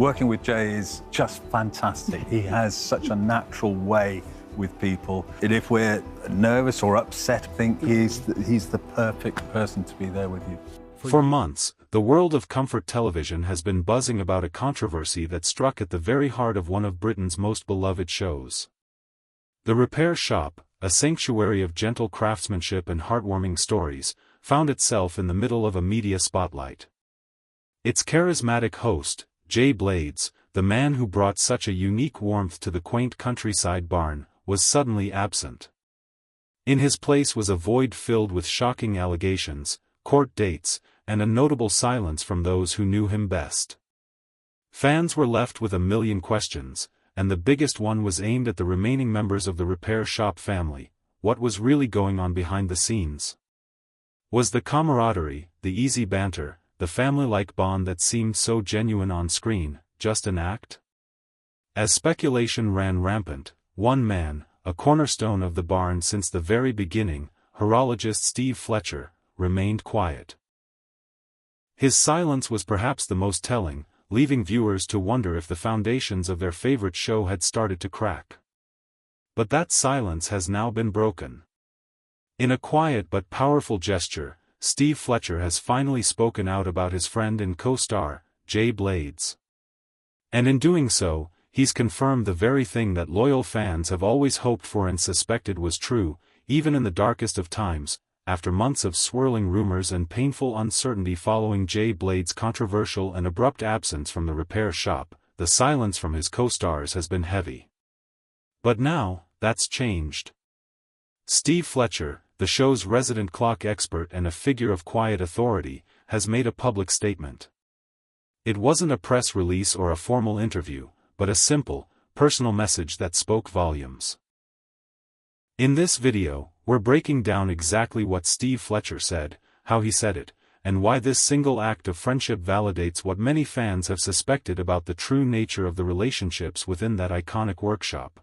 Working with Jay is just fantastic. He has such a natural way with people. And if we're nervous or upset, I think he's the perfect person to be there with you. For months, the world of comfort television has been buzzing about a controversy that struck at the very heart of one of Britain's most beloved shows. The Repair Shop, a sanctuary of gentle craftsmanship and heartwarming stories, found itself in the middle of a media spotlight. Its charismatic host, Jay Blades, the man who brought such a unique warmth to the quaint countryside barn, was suddenly absent. In his place was a void filled with shocking allegations, court dates, and a notable silence from those who knew him best. Fans were left with a million questions, and the biggest one was aimed at the remaining members of the Repair Shop family. What was really going on behind the scenes? Was the camaraderie, the easy banter, the family-like bond that seemed so genuine on screen, just an act? As speculation ran rampant, one man, a cornerstone of the barn since the very beginning, horologist Steve Fletcher, remained quiet. His silence was perhaps the most telling, leaving viewers to wonder if the foundations of their favorite show had started to crack. But that silence has now been broken. In a quiet but powerful gesture, Steve Fletcher has finally spoken out about his friend and co-star, Jay Blades. And in doing so, he's confirmed the very thing that loyal fans have always hoped for and suspected was true, even in the darkest of times. After months of swirling rumors and painful uncertainty following Jay Blades' controversial and abrupt absence from the Repair Shop, the silence from his co-stars has been heavy. But now, that's changed. Steve Fletcher, the show's resident clock expert and a figure of quiet authority, has made a public statement. It wasn't a press release or a formal interview, but a simple, personal message that spoke volumes. In this video, we're breaking down exactly what Steve Fletcher said, how he said it, and why this single act of friendship validates what many fans have suspected about the true nature of the relationships within that iconic workshop.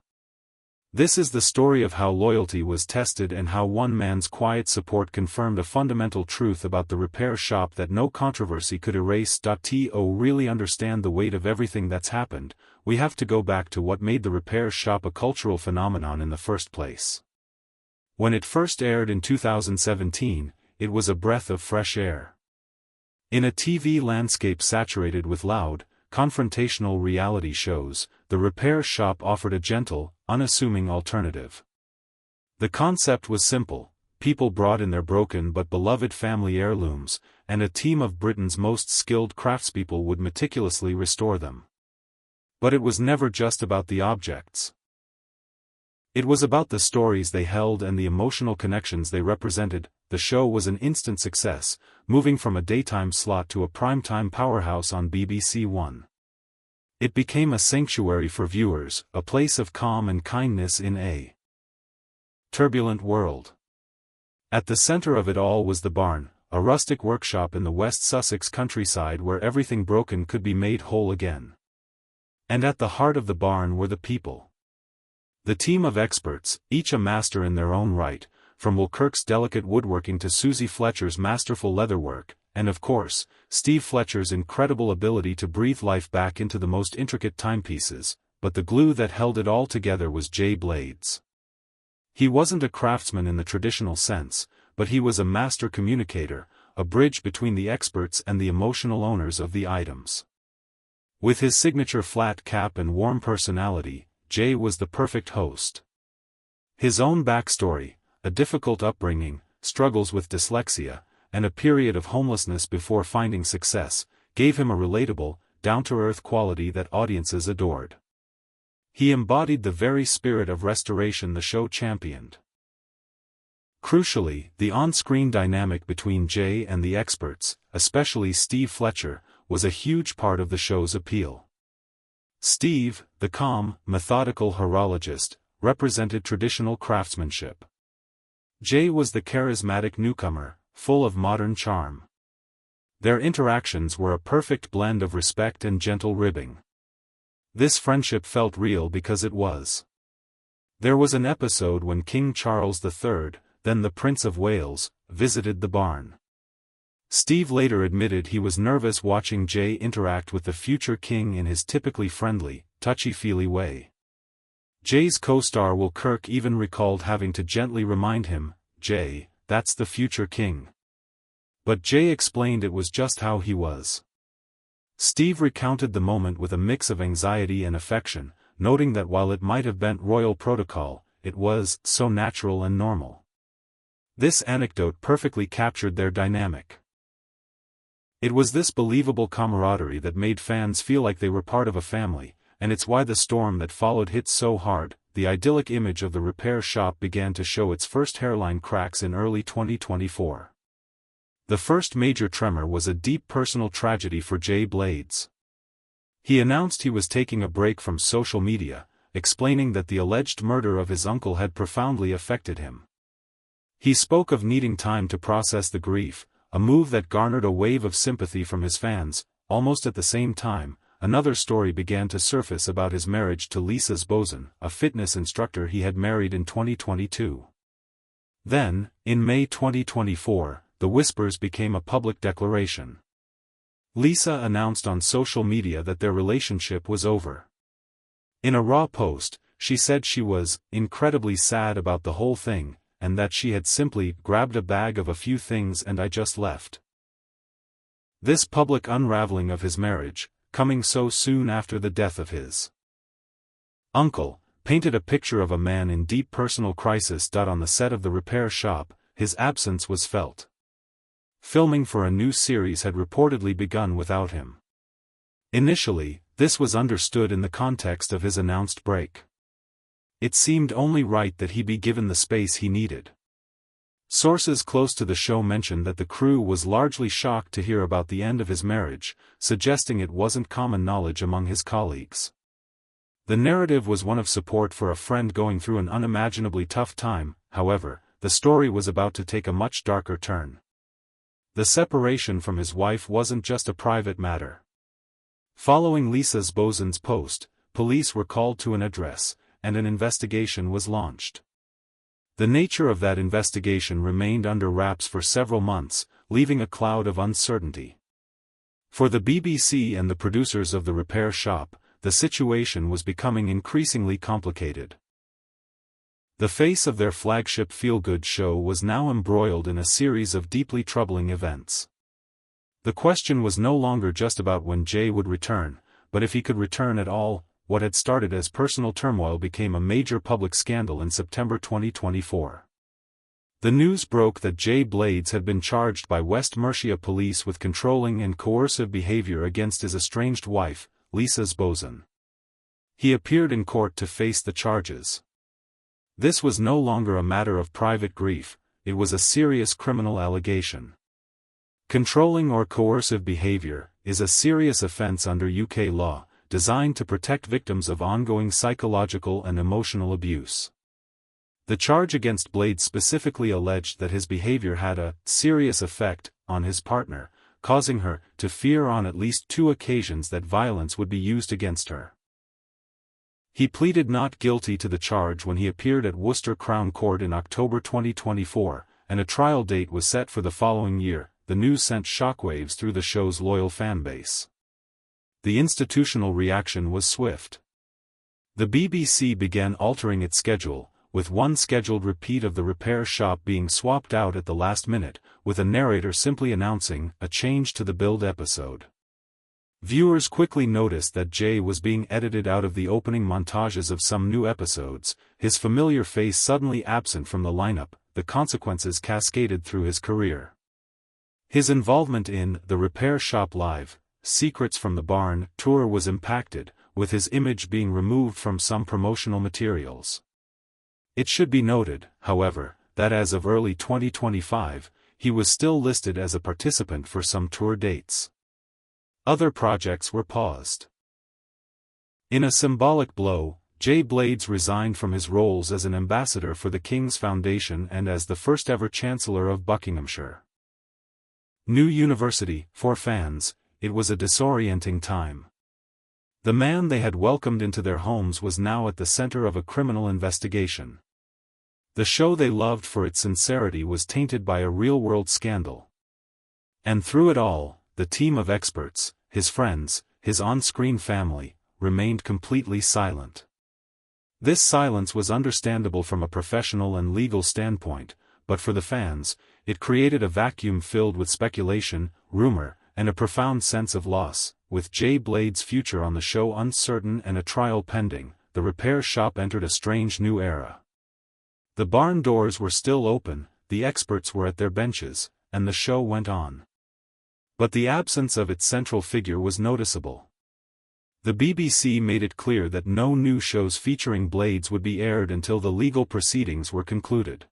This is the story of how loyalty was tested and how one man's quiet support confirmed a fundamental truth about the Repair Shop that no controversy could erase. To really understand the weight of everything that's happened, we have to go back to what made the Repair Shop a cultural phenomenon in the first place. When it first aired in 2017, it was a breath of fresh air. In a TV landscape saturated with loud, confrontational reality shows, the Repair Shop offered a gentle, unassuming alternative. The concept was simple: people brought in their broken but beloved family heirlooms, and a team of Britain's most skilled craftspeople would meticulously restore them. But it was never just about the objects. It was about the stories they held and the emotional connections they represented. The show was an instant success, moving from a daytime slot to a primetime powerhouse on BBC One. It became a sanctuary for viewers, a place of calm and kindness in a turbulent world. At the center of it all was the barn, a rustic workshop in the West Sussex countryside where everything broken could be made whole again. And at the heart of the barn were the people. The team of experts, each a master in their own right, from Will Kirk's delicate woodworking to Susie Fletcher's masterful leatherwork, and of course, Steve Fletcher's incredible ability to breathe life back into the most intricate timepieces, but the glue that held it all together was Jay Blades. He wasn't a craftsman in the traditional sense, but he was a master communicator, a bridge between the experts and the emotional owners of the items. With his signature flat cap and warm personality, Jay was the perfect host. His own backstory, a difficult upbringing, struggles with dyslexia, and a period of homelessness before finding success, gave him a relatable, down-to-earth quality that audiences adored. He embodied the very spirit of restoration the show championed. Crucially, the on-screen dynamic between Jay and the experts, especially Steve Fletcher, was a huge part of the show's appeal. Steve, the calm, methodical horologist, represented traditional craftsmanship. Jay was the charismatic newcomer, full of modern charm. Their interactions were a perfect blend of respect and gentle ribbing. This friendship felt real because it was. There was an episode when King Charles III, then the Prince of Wales, visited the barn. Steve later admitted he was nervous watching Jay interact with the future king in his typically friendly, touchy-feely way. Jay's co-star Will Kirk even recalled having to gently remind him, "Jay, that's the future king." But Jay explained it was just how he was. Steve recounted the moment with a mix of anxiety and affection, noting that while it might have bent royal protocol, it was so natural and normal. This anecdote perfectly captured their dynamic. It was this believable camaraderie that made fans feel like they were part of a family, and it's why the storm that followed hit so hard. The idyllic image of the repair shop began to show its first hairline cracks in early 2024. The first major tremor was a deep personal tragedy for Jay Blades. He announced he was taking a break from social media, explaining that the alleged murder of his uncle had profoundly affected him. He spoke of needing time to process the grief, a move that garnered a wave of sympathy from his fans. Almost at the same time, another story began to surface about his marriage to Lisa Boson, a fitness instructor he had married in 2022. Then, in May 2024, the whispers became a public declaration. Lisa announced on social media that their relationship was over. In a raw post, she said she was incredibly sad about the whole thing, and that she had simply grabbed a bag of a few things and I just left. This public unraveling of his marriage, coming so soon after the death of his uncle, painted a picture of a man in deep personal crisis. On the set of the repair shop, his absence was felt. Filming for a new series had reportedly begun without him. Initially, this was understood in the context of his announced break. It seemed only right that he be given the space he needed. Sources close to the show mentioned that the crew was largely shocked to hear about the end of his marriage, suggesting it wasn't common knowledge among his colleagues. The narrative was one of support for a friend going through an unimaginably tough time. However, the story was about to take a much darker turn. The separation from his wife wasn't just a private matter. Following Lisa Boson's post, police were called to an address, and an investigation was launched. The nature of that investigation remained under wraps for several months, leaving a cloud of uncertainty. For the BBC and the producers of the repair shop, the situation was becoming increasingly complicated. The face of their flagship feel-good show was now embroiled in a series of deeply troubling events. The question was no longer just about when Jay would return, but if he could return at all. What had started as personal turmoil became a major public scandal in September 2024. The news broke that Jay Blades had been charged by West Mercia police with controlling and coercive behavior against his estranged wife, Lisa Boson. He appeared in court to face the charges. This was no longer a matter of private grief, it was a serious criminal allegation. Controlling or coercive behavior is a serious offense under UK law, designed to protect victims of ongoing psychological and emotional abuse. The charge against Blades specifically alleged that his behavior had a serious effect on his partner, causing her to fear on at least 2 occasions that violence would be used against her. He pleaded not guilty to the charge when he appeared at Worcester Crown Court in October 2024, and a trial date was set for the following year. The news sent shockwaves through the show's loyal fanbase. The institutional reaction was swift. The BBC began altering its schedule, with one scheduled repeat of the repair shop being swapped out at the last minute, with a narrator simply announcing a change to the build episode. Viewers quickly noticed that Jay was being edited out of the opening montages of some new episodes, his familiar face suddenly absent from the lineup. The consequences cascaded through his career. His involvement in The Repair Shop Live, Secrets from the Barn tour was impacted, with his image being removed from some promotional materials. It should be noted, however, that as of early 2025, he was still listed as a participant for some tour dates. Other projects were paused. In a symbolic blow, Jay Blades resigned from his roles as an ambassador for the King's Foundation and as the first-ever Chancellor of Buckinghamshire. New University, for fans, it was a disorienting time. The man they had welcomed into their homes was now at the center of a criminal investigation. The show they loved for its sincerity was tainted by a real-world scandal. And through it all, the team of experts, his friends, his on-screen family, remained completely silent. This silence was understandable from a professional and legal standpoint, but for the fans, it created a vacuum filled with speculation, rumor, and a profound sense of loss. With Jay Blade's future on the show uncertain and a trial pending, the repair shop entered a strange new era. The barn doors were still open, the experts were at their benches, and the show went on. But the absence of its central figure was noticeable. The BBC made it clear that no new shows featuring Blades would be aired until the legal proceedings were concluded.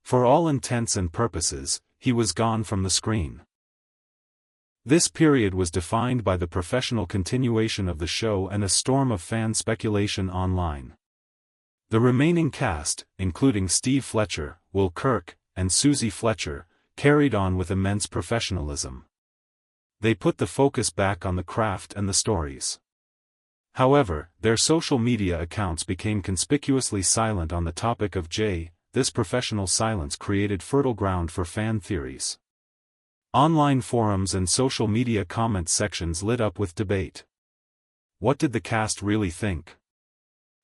For all intents and purposes, he was gone from the screen. This period was defined by the professional continuation of the show and a storm of fan speculation online. The remaining cast, including Steve Fletcher, Will Kirk, and Susie Fletcher, carried on with immense professionalism. They put the focus back on the craft and the stories. However, their social media accounts became conspicuously silent on the topic of Jay. This professional silence created fertile ground for fan theories. Online forums and social media comment sections lit up with debate. What did the cast really think?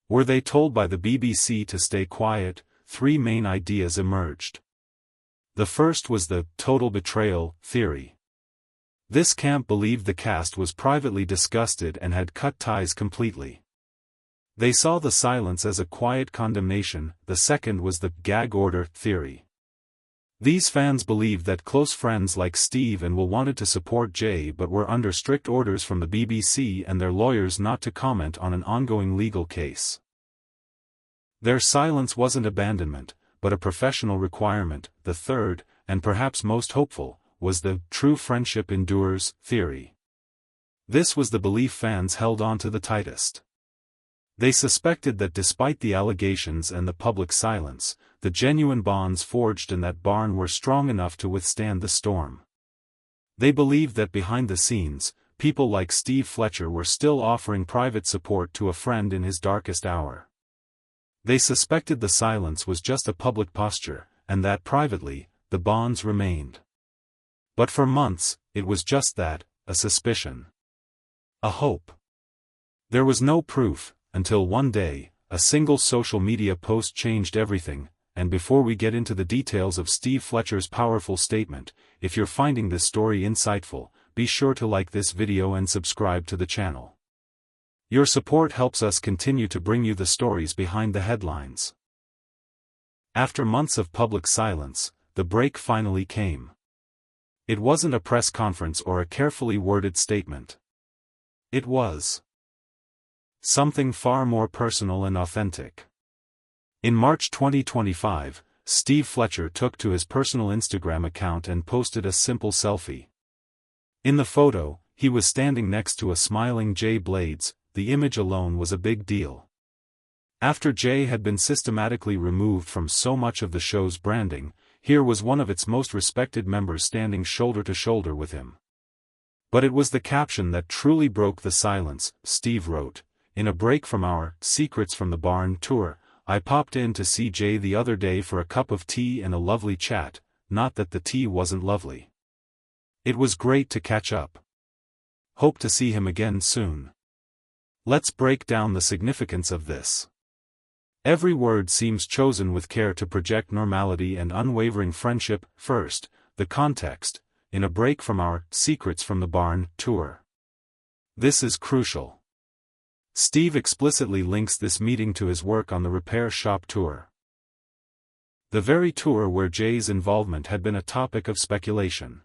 Were they told by the BBC to stay quiet? Three main ideas emerged. The first was the total betrayal theory. This camp believed the cast was privately disgusted and had cut ties completely. They saw the silence as a quiet condemnation. The second was the gag order theory. These fans believed that close friends like Steve and Will wanted to support Jay but were under strict orders from the BBC and their lawyers not to comment on an ongoing legal case. Their silence wasn't abandonment, but a professional requirement. The third, and perhaps most hopeful, was the true friendship endures theory. This was the belief fans held on to the tightest. They suspected that despite the allegations and the public silence, the genuine bonds forged in that barn were strong enough to withstand the storm. They believed that behind the scenes, people like Steve Fletcher were still offering private support to a friend in his darkest hour. They suspected the silence was just a public posture, and that privately, the bonds remained. But for months, it was just that, a suspicion. A hope. There was no proof, until one day, a single social media post changed everything. And before we get into the details of Steve Fletcher's powerful statement, if you're finding this story insightful, be sure to like this video and subscribe to the channel. Your support helps us continue to bring you the stories behind the headlines. After months of public silence, the break finally came. It wasn't a press conference or a carefully worded statement. It was something far more personal and authentic. In March 2025, Steve Fletcher took to his personal Instagram account and posted a simple selfie. In the photo, he was standing next to a smiling Jay Blades. The image alone was a big deal. After Jay had been systematically removed from so much of the show's branding, here was one of its most respected members standing shoulder to shoulder with him. But it was the caption that truly broke the silence. Steve wrote, "In a break from our Secrets from the Barn tour, I popped in to see Jay the other day for a cup of tea and a lovely chat, not that the tea wasn't lovely. It was great to catch up. Hope to see him again soon." Let's break down the significance of this. Every word seems chosen with care to project normality and unwavering friendship. First, the context, in a break from our Secrets from the Barn tour. This is crucial. Steve explicitly links this meeting to his work on the repair shop tour. The very tour where Jay's involvement had been a topic of speculation.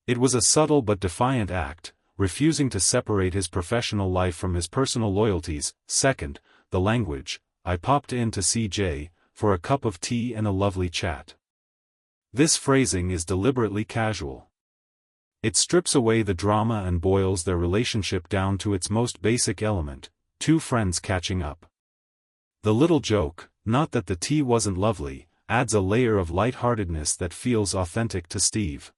It was a subtle but defiant act, refusing to separate his professional life from his personal loyalties. Second, the language, "I popped in to see Jay, for a cup of tea and a lovely chat." This phrasing is deliberately casual. It strips away the drama and boils their relationship down to its most basic element, two friends catching up. The little joke, not that the tea wasn't lovely, adds a layer of lightheartedness that feels authentic to Steve.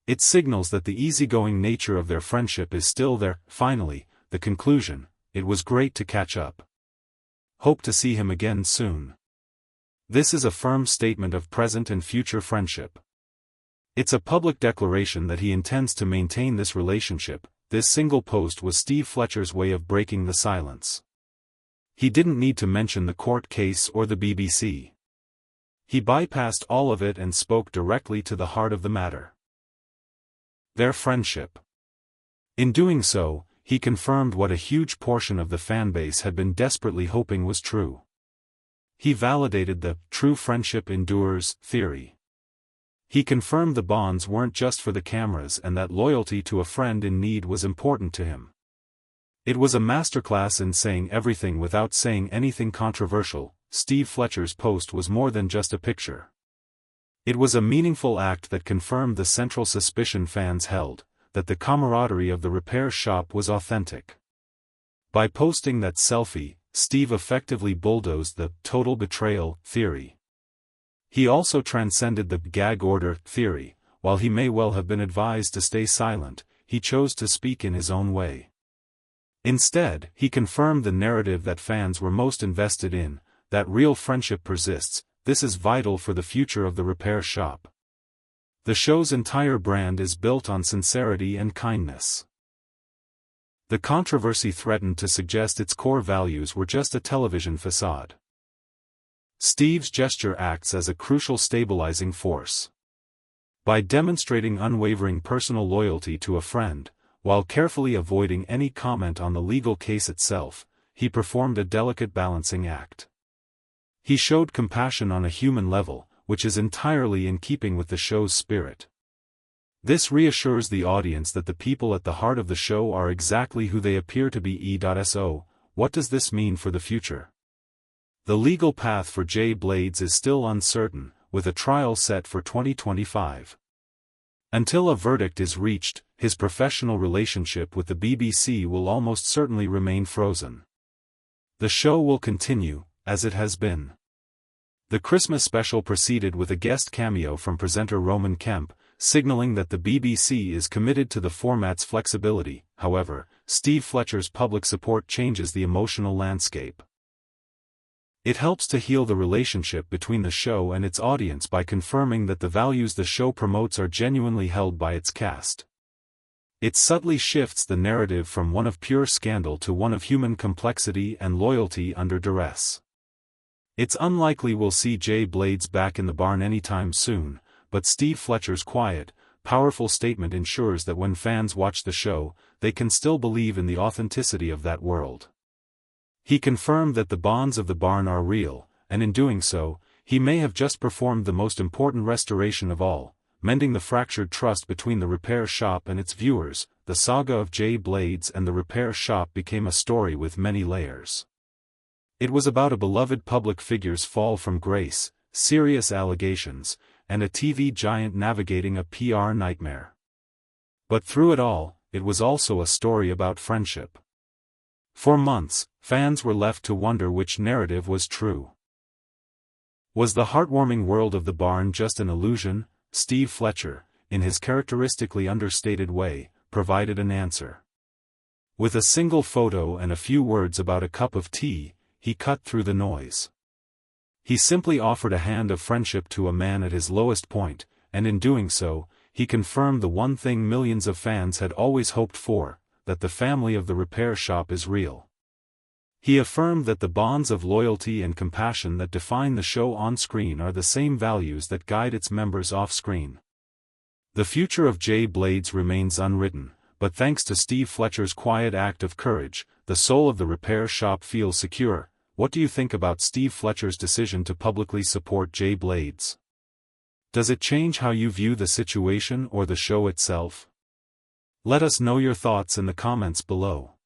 It signals that the easygoing nature of their friendship is still there. Finally, the conclusion, "It was great to catch up. Hope to see him again soon." This is a firm statement of present and future friendship. It's a public declaration that he intends to maintain this relationship. This single post was Steve Fletcher's way of breaking the silence. He didn't need to mention the court case or the BBC. He bypassed all of it and spoke directly to the heart of the matter. Their friendship. In doing so, he confirmed what a huge portion of the fanbase had been desperately hoping was true. He validated the "true friendship endures" theory. He confirmed the bonds weren't just for the cameras and that loyalty to a friend in need was important to him. It was a masterclass in saying everything without saying anything controversial. Steve Fletcher's post was more than just a picture. It was a meaningful act that confirmed the central suspicion fans held, that the camaraderie of the repair shop was authentic. By posting that selfie, Steve effectively bulldozed the "total betrayal" theory. He also transcended the "gag order" theory. While he may well have been advised to stay silent, he chose to speak in his own way. Instead, he confirmed the narrative that fans were most invested in, that real friendship persists. This is vital for the future of the repair shop. The show's entire brand is built on sincerity and kindness. The controversy threatened to suggest its core values were just a television facade. Steve's gesture acts as a crucial stabilizing force. By demonstrating unwavering personal loyalty to a friend, while carefully avoiding any comment on the legal case itself, he performed a delicate balancing act. He showed compassion on a human level, which is entirely in keeping with the show's spirit. This reassures the audience that the people at the heart of the show are exactly who they appear to be. So, what does this mean for the future? The legal path for Jay Blades is still uncertain, with a trial set for 2025. Until a verdict is reached, his professional relationship with the BBC will almost certainly remain frozen. The show will continue, as it has been. The Christmas special proceeded with a guest cameo from presenter Roman Kemp, signaling that the BBC is committed to the format's flexibility. However, Steve Fletcher's public support changes the emotional landscape. It helps to heal the relationship between the show and its audience by confirming that the values the show promotes are genuinely held by its cast. It subtly shifts the narrative from one of pure scandal to one of human complexity and loyalty under duress. It's unlikely we'll see Jay Blades back in the barn anytime soon, but Steve Fletcher's quiet, powerful statement ensures that when fans watch the show, they can still believe in the authenticity of that world. He confirmed that the bonds of the barn are real, and in doing so, he may have just performed the most important restoration of all, mending the fractured trust between the repair shop and its viewers. The saga of Jay Blades and the repair shop became a story with many layers. It was about a beloved public figure's fall from grace, serious allegations, and a TV giant navigating a PR nightmare. But through it all, it was also a story about friendship. For months, fans were left to wonder which narrative was true. Was the heartwarming world of the barn just an illusion? Steve Fletcher, in his characteristically understated way, provided an answer. With a single photo and a few words about a cup of tea, he cut through the noise. He simply offered a hand of friendship to a man at his lowest point, and in doing so, he confirmed the one thing millions of fans had always hoped for, that the family of the repair shop is real. He affirmed that the bonds of loyalty and compassion that define the show on screen are the same values that guide its members off screen. The future of Jay Blades remains unwritten, but thanks to Steve Fletcher's quiet act of courage, the soul of the repair shop feels secure. What do you think about Steve Fletcher's decision to publicly support Jay Blades? Does it change how you view the situation or the show itself? Let us know your thoughts in the comments below.